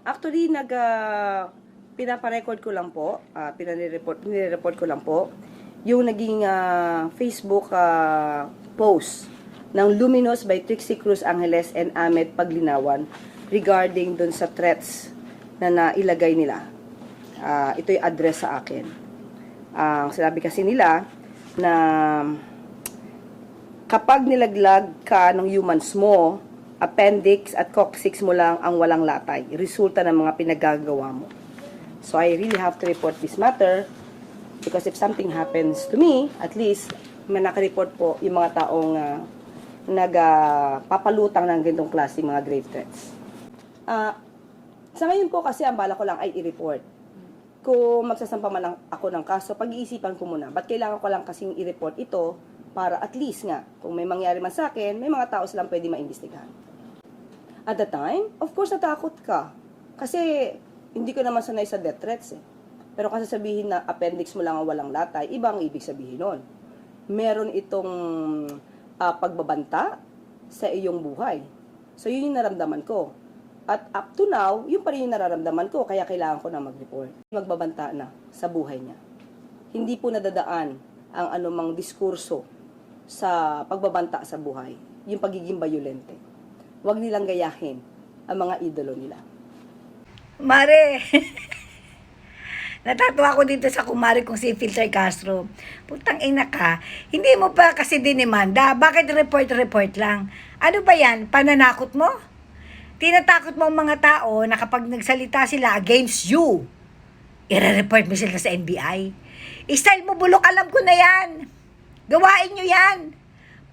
Actually, pinaparecord ko lang po, pinire-report ko lang po, yung naging Facebook post ng Luminous by Trixie Cruz Angeles and Ahmed Paglinawan regarding dun sa threats na nailagay nila. Ito'y address sa akin. Sinabi kasi nila na kapag nilaglag ka ng humans mo, appendix at coccyx mo lang ang walang latay. Resulta ng mga pinagagawa mo. So I really have to report this matter because if something happens to me, at least may nakareport po yung mga taong nagpapalutang ng ganitong klase mga grave threats. Sa ngayon po kasi ang bala ko lang ay i-report. Kung magsasampa man ako ng kaso, pag-iisipan ko muna. Ba't kailangan ko lang kasing i-report ito para at least nga, kung may mangyari man sa akin, may mga tao silang pwede maimbestigahan. At the time, of course, natakot ka. Kasi hindi ko naman sanay sa death threats eh. Pero kasi sabihin na appendix mo lang ang walang latay, iba ang ibig sabihin nun. Meron itong pagbabanta sa iyong buhay. So yun yung naramdaman ko. At up to now, yun pa rin yung nararamdaman ko, kaya kailangan ko na mag-report. Magbabanta na sa buhay niya. Hindi po nadadaan ang anumang diskurso sa pagbabanta sa buhay. Yung pagiging bayolente. Huwag nilang gayahin ang mga idolo nila. Mare, natatawa ko dito sa kumari kong si Filter Castro. Putang ina ka, hindi mo pa kasi dinimanda. Bakit report lang? Ano ba yan? Pananakot mo? Tinatakot mo ang mga tao na kapag nagsalita sila against you, i-report mo sila sa NBI. Style mo bulok, alam ko na yan. Gawain nyo yan.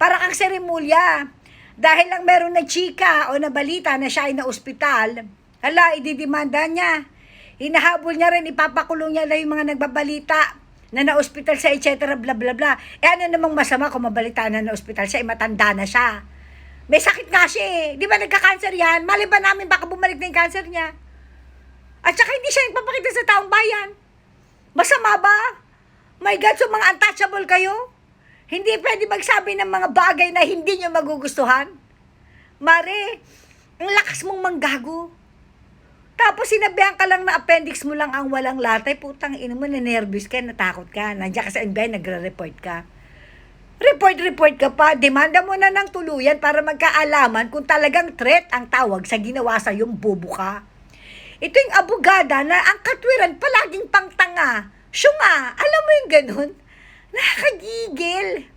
Para kang seremulya. Dahil lang meron na chika o na balita na siya ay na ospital, hala, ididimanda niya. Hinahabol niya rin, ipapakulong niya na yung mga nagbabalita na na-ospital siya, etc. bla bla bla. Ano namang masama kung mabalita na na-ospital siya, matanda na siya. May sakit nga siya eh. Di ba nagka-cancer yan? Mali ba namin baka bumalik na yung cancer niya? At saka hindi siya nagpapakita sa taong bayan. Masama ba? My God, so mga untouchable kayo? Hindi pwede magsabi ng mga bagay na hindi nyo magugustuhan. Mare, ang lakas mong manggago. Tapos sinabihan ka lang na appendix mo lang ang walang latay, putang ino mo, na-nervous ka, natakot ka, nandiyan ka sa NBI, nagre-report ka. Report ka pa, demanda mo na ng tuluyan para magkaalaman kung talagang threat ang tawag sa ginawa sa yung bobo ka. Ito yung abogada na ang katwiran palaging pangtanga. Syunga, alam mo yung ganun? Nakakagigil.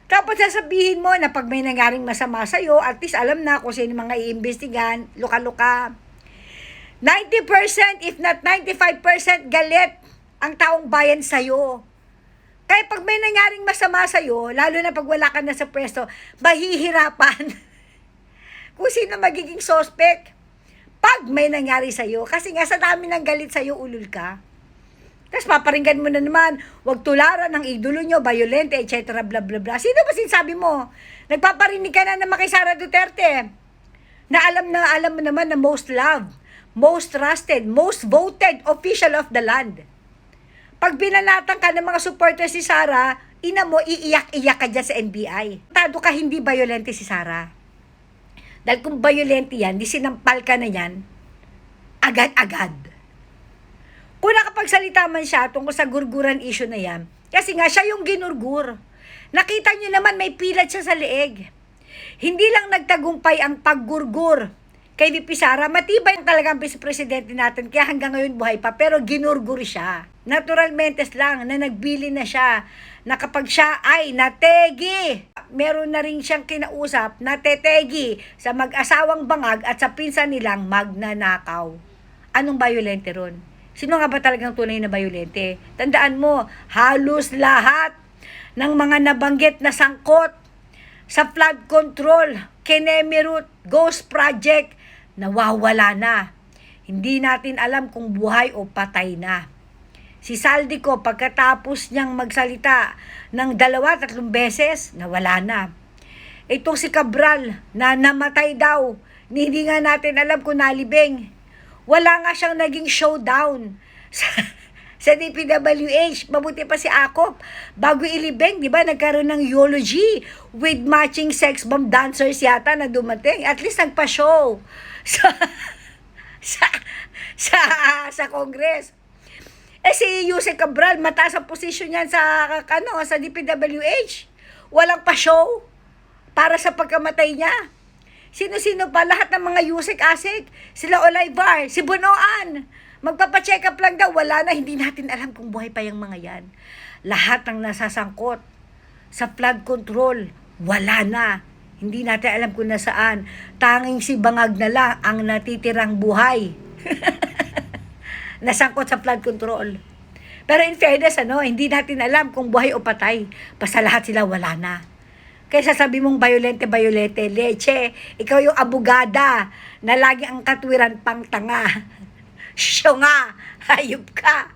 Tapos sasabihin mo na pag may nangyaring masama sa'yo, at least alam na kung sino mga iimbestigan, luka-luka. 90% if not 95% galit ang taong bayan sa'yo. Kaya pag may nangyaring masama sa'yo, lalo na pag wala ka na sa pwesto, mahihirapan kung sino magiging suspect pag may nangyari sa'yo. Kasi nga sa dami ng galit sa'yo, ulul ka. Tapos paparinggan mo na naman, huwag tularan ng idolo nyo, violente, etc. bla bla bla. Sino ba sinasabi mo? Nagpaparinig ka na naman kay Sara Duterte na alam mo naman na most loved, most trusted, most voted official of the land. Pag binanatan ka ng mga supporters si Sara, ina mo, iiyak-iyak ka dyan sa NBI. Tado ka hindi violente si Sara. Dahil kung violente yan, di sinampal ka na yan, agad-agad. Kung nakapagsalita man siya tungkol sa gurguran issue na yan, kasi nga siya yung ginurgur. Nakita nyo naman may pilat siya sa leeg. Hindi lang nagtagumpay ang paggurgur kay VP Sara, matibay ang talagang vice-presidente natin, kaya hanggang ngayon buhay pa, pero ginurgur siya. Naturalmente lang na nagbili na siya, na kapag siya ay nategi, meron na rin siyang kinausap na tetegi sa mag-asawang bangag at sa pinsan nilang magnanakaw. Anong violente ron? Sino nga ba talagang tunay na violente? Tandaan mo, halos lahat ng mga nabanggit na sangkot sa flood control, Kenemirut, Ghost Project, nawawala na. Hindi natin alam kung buhay o patay na. Si Saldico, pagkatapos niyang magsalita ng 2-3 beses, nawala na. Itong si Cabral, na namatay daw, hindi nga natin alam kung nalibing. Wala nga siyang naging showdown sa DPWH. Mabuti pa si Akop. Bago ilibing, di ba, nagkaroon ng eulogy with matching sex bomb dancers yata na dumating. At least nagpa-show. sa Congress. Si Yusek Cabral, mataas ang posisyon niyan sa DPWH. Walang pa-show para sa pagkamatay niya. Sino-sino pa? Lahat ng mga Yusek-Asik. Sila Olivar, si Bonoan. Magpapacheck up lang daw. Wala na. Hindi natin alam kung buhay pa yung mga yan. Lahat ng nasasangkot sa flood control, wala na. Hindi natin alam kung nasaan. Tanging si Bangag na lang ang natitirang buhay. Nasangkot sa flood control. Pero in fairness, hindi natin alam kung buhay o patay. Basta lahat sila wala na. Kaya sabi mong Violente, Leche, ikaw yung abogada na lagi ang katwiran pang tanga. Siyo nga, hayop ka.